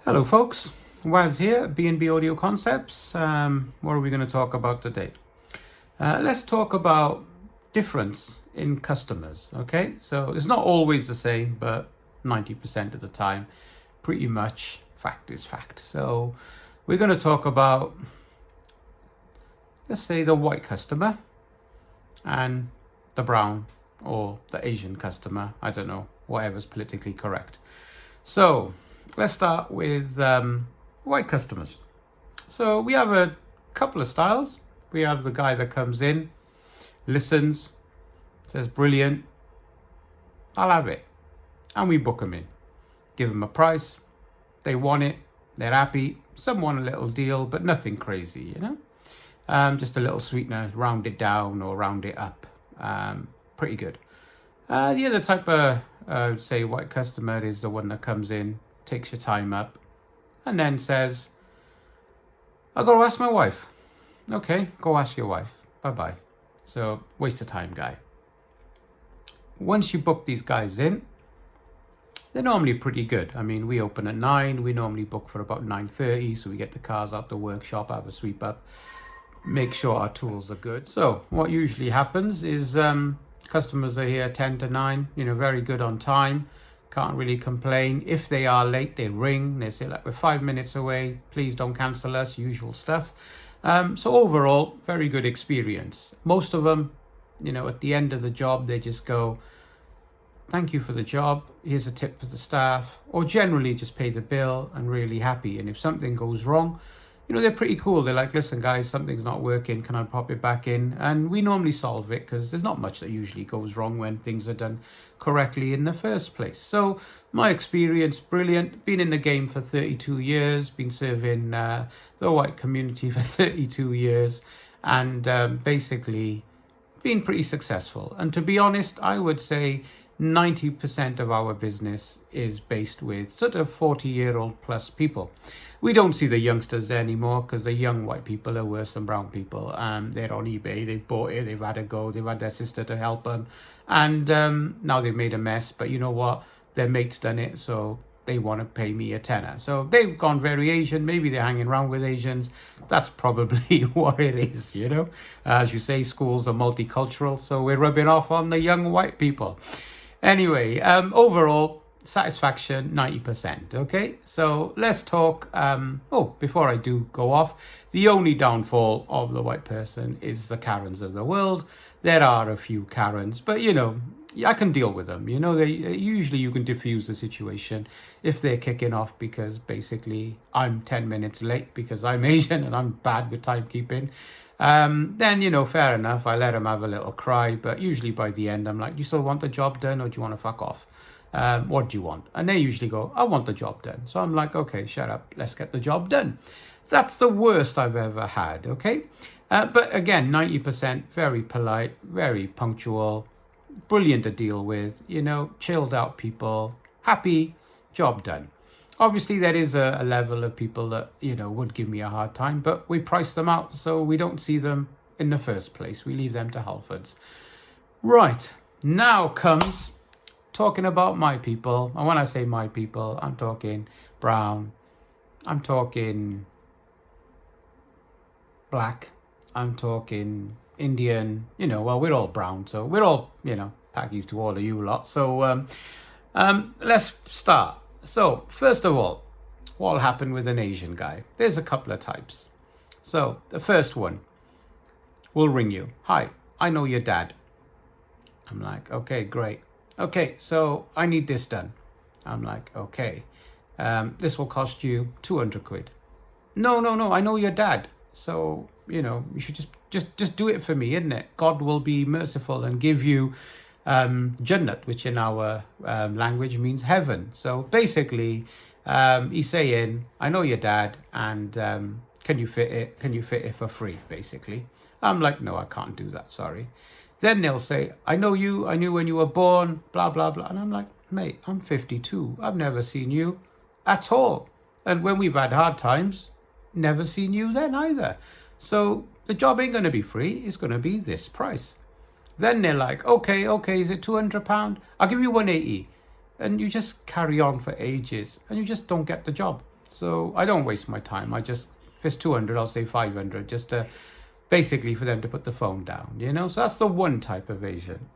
Hello folks, Waz here, B&B Audio Concepts. What are we going to talk about today? Let's talk about difference in customers, okay? So it's not always the same, but 90% of the time, pretty much fact is fact. So we're going to talk about, let's say, the white customer and the brown or the Asian customer. I don't know, whatever's politically correct. So let's start with white customers. So we have a couple of styles. We have the guy that comes in, listens, says, brilliant, I'll have it. And we book them in, give them a price. They want it, they're happy. Some want a little deal, but nothing crazy, just a little sweetener, round it down or round it up. Pretty good. The other type of, I would say, white customer is the one that comes in, takes your time up, and then says, I'll go ask my wife. Okay, go ask your wife. Bye-bye. So, waste of time, guy. Once you book these guys in, they're normally pretty good. I mean, we open at 9. We normally book for about 9:30, so we get the cars out the workshop, have a sweep up, make sure our tools are good. So, what usually happens is customers are here 10 to 9, very good on time. Can't really complain. If they are late, they ring. They say, like, we're 5 minutes away. Please don't cancel us. Usual stuff. So overall, very good experience. Most of them, at the end of the job, they just go, thank you for the job. Here's a tip for the staff. Or generally just pay the bill and really happy. And if something goes wrong, they're pretty cool. They're like, listen, guys, something's not working. Can I pop it back in? And we normally solve it because there's not much that usually goes wrong when things are done correctly in the first place. So my experience, brilliant. Been in the game for 32 years. Been serving the white community for 32 years. And basically been pretty successful. And to be honest, I would say 90% of our business is based with sort of 40-year-old plus people. We don't see the youngsters anymore because the young white people are worse than brown people. They're on eBay, they've bought it, they've had a go, they've had their sister to help them. And now they've made a mess, but you know what? Their mate's done it, so they want to pay me a tenner. So they've gone very Asian. Maybe they're hanging around with Asians. That's probably what it is, As you say, schools are multicultural, so we're rubbing off on the young white people. Anyway, overall, satisfaction 90%. Okay, so let's talk. Before I do go off, the only downfall of the white person is the Karens of the world. There are a few Karens, but I can deal with them. Usually you can diffuse the situation if they're kicking off because basically I'm 10 minutes late because I'm Asian and I'm bad with timekeeping. Then, fair enough, I let them have a little cry, but usually by the end, I'm like, do you still want the job done or do you want to fuck off? What do you want? And they usually go, I want the job done. So I'm like, okay, shut up, let's get the job done. That's the worst I've ever had, okay? But again, 90%, very polite, very punctual, brilliant to deal with, chilled out people, happy, job done. Obviously, there is a level of people that, would give me a hard time, but we price them out so we don't see them in the first place. We leave them to Halfords. Right, now comes talking about my people. And when I say my people, I'm talking brown, I'm talking black, I'm talking Indian, we're all brown, so we're all, Pakis to all of you lot. So let's start. So, first of all, what will happen with an Asian guy? There's a couple of types. So, the first one will ring you. Hi, I know your dad. I'm like, okay, great. Okay, so I need this done. I'm like, okay. This will cost you 200 quid. No, I know your dad. So, you should just do it for me, isn't it? God will be merciful and give you Jannat, which in our language means heaven. So basically, he's saying, I know your dad, and can you fit it? Can you fit it for free, basically? I'm like, no, I can't do that, sorry. Then they'll say, I know you, I knew when you were born, blah, blah, blah. And I'm like, mate, I'm 52. I've never seen you at all. And when we've had hard times, never seen you then either. So the job ain't going to be free. It's going to be this price. Then they're like, okay, is it £200? I'll give you 180. And you just carry on for ages and you just don't get the job. So I don't waste my time. If it's 200, I'll say 500, just to basically for them to put the phone down, So that's the one type of Asian.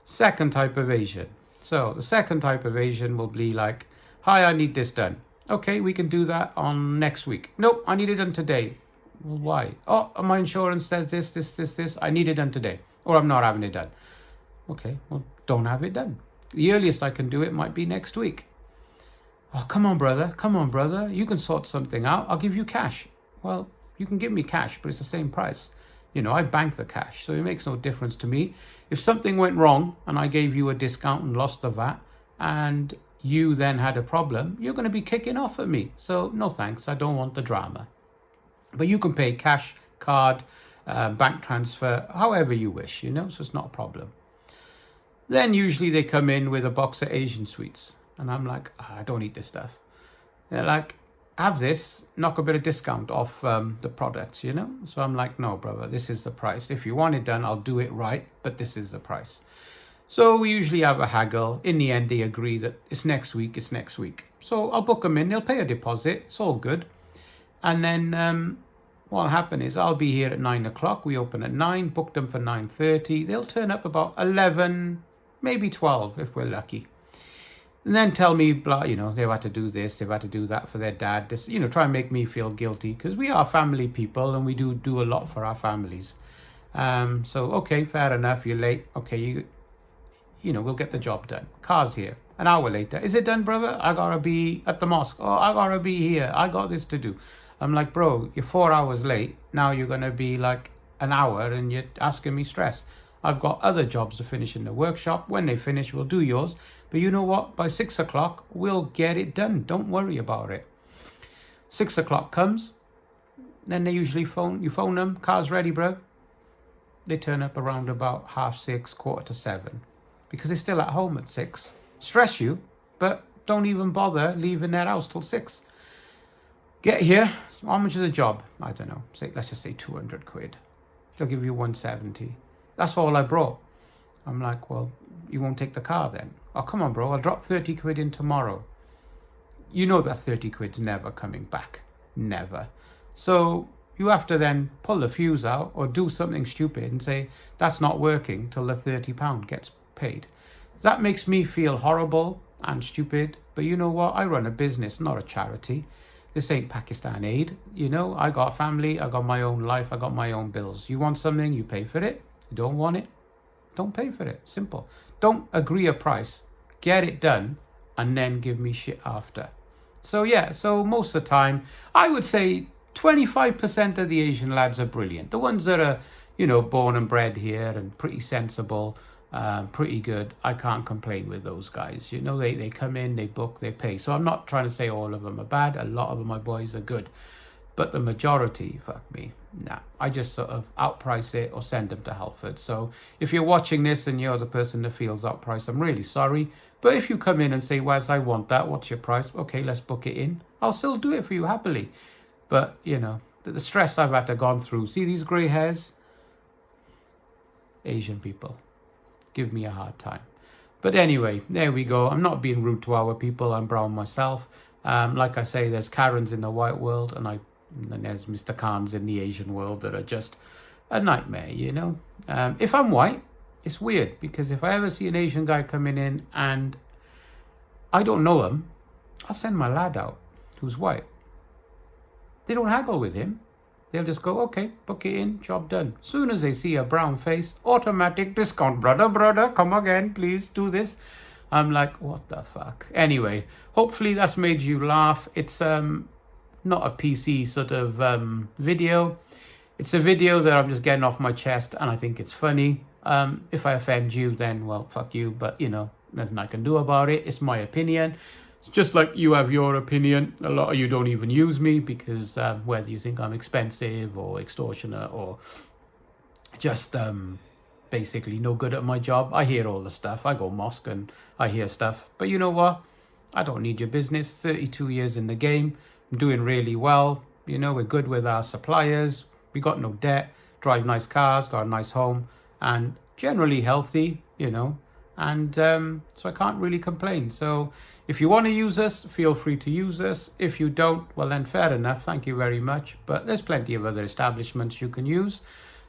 Second type of Asian. So the second type of Asian will be like, hi, I need this done. Okay, we can do that on next week. Nope, I need it done today. Well, why? Oh, my insurance says this. I need it done today, or I'm not having it done. Okay, well, don't have it done. The earliest I can do it might be next week. Oh, come on, brother. You can sort something out. I'll give you cash. Well, you can give me cash, but it's the same price. I bank the cash, so it makes no difference to me. If something went wrong and I gave you a discount and lost the VAT, and you then had a problem, you're going to be kicking off at me. So no thanks, I don't want the drama. But you can pay cash, card, bank transfer, however you wish, so it's not a problem. Then usually they come in with a box of Asian sweets. And I'm like, I don't eat this stuff. They're like, have this, knock a bit of discount off the products, So I'm like, no, brother, this is the price. If you want it done, I'll do it right, but this is the price. So we usually have a haggle. In the end, they agree that it's next week. So I'll book them in. They'll pay a deposit. It's all good. And then what'll happen is I'll be here at 9 o'clock. We open at 9, book them for 9:30. They'll turn up about 11, maybe 12 if we're lucky. And then tell me, blah, they've had to do this, they've had to do that for their dad. This, try and make me feel guilty because we are family people and we do a lot for our families. So, okay, fair enough, you're late. Okay, we'll get the job done. Car's here. An hour later, is it done, brother? I gotta be at the mosque. Oh, I gotta be here. I got this to do. I'm like, bro, you're 4 hours late. Now you're gonna be like an hour and you're asking me stress. I've got other jobs to finish in the workshop. When they finish, we'll do yours. But you know what? By 6 o'clock, we'll get it done. Don't worry about it. 6 o'clock comes. Then they usually you phone them. Car's ready, bro. They turn up around about 6:30, 7:15. Because they're still at home at 6. Stress you, but don't even bother leaving their house till 6. Get here. How much is a job? I don't know. Let's just say 200 quid. They'll give you 170. That's all I brought. I'm like, well, you won't take the car then? Oh, come on, bro. I'll drop 30 quid in tomorrow. You know that 30 quid's never coming back. Never. So you have to then pull the fuse out or do something stupid and say, that's not working till the £30 gets paid. That makes me feel horrible and stupid. But you know what? I run a business, not a charity. This ain't Pakistan Aid. I got a family. I got my own life. I got my own bills. You want something, you pay for it. You don't want it, don't pay for it. Simple. Don't agree a price. Get it done and then give me shit after. So most of the time, I would say 25% of the Asian lads are brilliant. The ones that are, born and bred here and pretty sensible, pretty good. I can't complain with those guys. They come in, they book, they pay. So I'm not trying to say all of them are bad. A lot of them, my boys, are good. But the majority, fuck me, nah. I just sort of outprice it or send them to Halford. So if you're watching this and you're the person that feels outpriced, I'm really sorry. But if you come in and say, Wes, I want that, what's your price? Okay, let's book it in. I'll still do it for you happily. But, the stress I've had to gone through. See these grey hairs? Asian people give me a hard time. But anyway, there we go. I'm not being rude to our people. I'm brown myself. Like I say, there's Karens in the white world and there's Mr. Khans in the Asian world that are just a nightmare, If I'm white, it's weird because if I ever see an Asian guy coming in and I don't know him, I'll send my lad out who's white. They don't haggle with him. They'll just go, okay, book it in, job done. Soon as they see a brown face, automatic discount. Brother, come again, please do this. I'm like, what the fuck? Anyway, hopefully that's made you laugh. It's not a PC sort of video. It's a video that I'm just getting off my chest and I think it's funny. If I offend you, then, well, fuck you. But, nothing I can do about it. It's my opinion. It's just like you have your opinion. A lot of you don't even use me because whether you think I'm expensive or extortionate or just basically no good at my job, I hear all the stuff. I go mosque and I hear stuff. But you know what? I don't need your business. 32 years in the game. I'm doing really well. We're good with our suppliers. We got no debt. Drive nice cars. Got a nice home. And generally healthy, And so I can't really complain. So if you want to use us, feel free to use us. If you don't, well then fair enough. Thank you very much. But there's plenty of other establishments you can use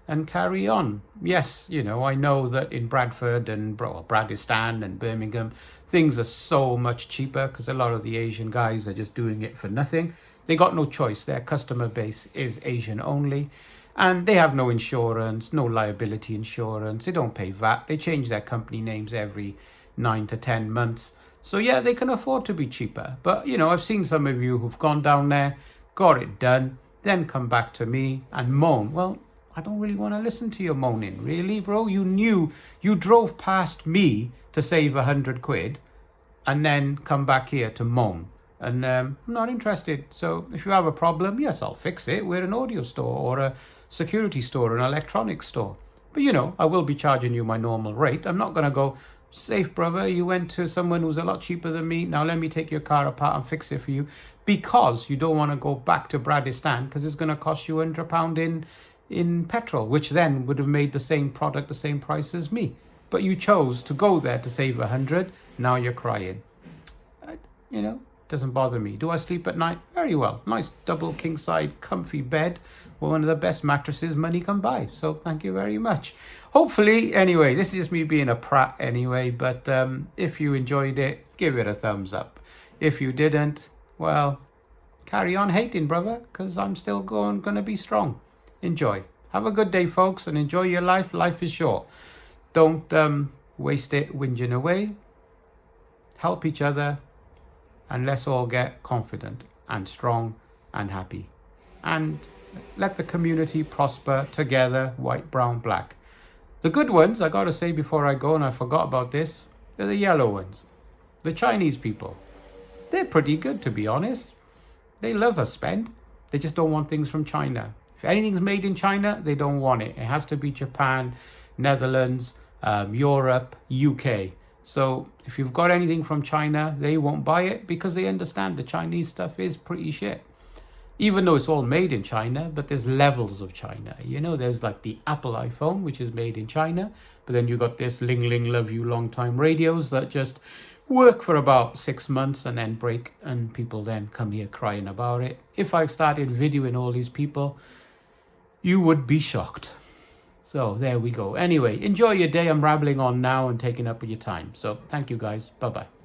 and carry on. Yes, you know, I know that in Bradford and Bradistan and Birmingham, things are so much cheaper because a lot of the Asian guys are just doing it for nothing. They got no choice. Their customer base is Asian only. And they have no insurance, no liability insurance. They don't pay VAT. They change their company names every 9 to 10 months. So yeah, they can afford to be cheaper. But, you know, I've seen some of you who've gone down there, got it done, then come back to me and moan. Well, I don't really want to listen to your moaning. Really, bro? You drove past me to save 100 quid and then come back here to moan. And I'm not interested. So if you have a problem, yes, I'll fix it. We're an audio store or a security store, an electronics store. But, you know, I will be charging you my normal rate. I'm not going to go, safe brother, you went to someone who's a lot cheaper than me. Now let me take your car apart and fix it for you. Because you don't want to go back to Bradistan because it's going to cost you £100 in petrol, which then would have made the same product the same price as me. But you chose to go there to save 100. Now you're crying. You know, doesn't bother me. Do I sleep at night? Very well. Nice double king side comfy bed. One of the best mattresses money can buy. So thank you very much. Hopefully, anyway, this is just me being a prat anyway. But if you enjoyed it, give it a thumbs up. If you didn't, well, carry on hating, brother, because I'm still going to be strong. Enjoy. Have a good day, folks, and enjoy your life. Life is short. Don't waste it whinging away. Help each other, and let's all get confident and strong and happy. And let the community prosper together, white, brown, black. The good ones, I got to say before I go, and I forgot about this, they're the yellow ones. The Chinese people. They're pretty good, to be honest. They love a spend. They just don't want things from China. If anything's made in China, they don't want it. It has to be Japan, Netherlands, Europe, UK. So if you've got anything from China, they won't buy it because they understand the Chinese stuff is pretty shit. Even though it's all made in China, but there's levels of China. You know, there's like the Apple iPhone, which is made in China. But then you got this Ling Ling Love You Long Time radios that just work for about 6 months and then break. And people then come here crying about it. If I started videoing all these people, you would be shocked. So there we go. Anyway, enjoy your day. I'm rambling on now and taking up your time. So thank you guys. Bye-bye.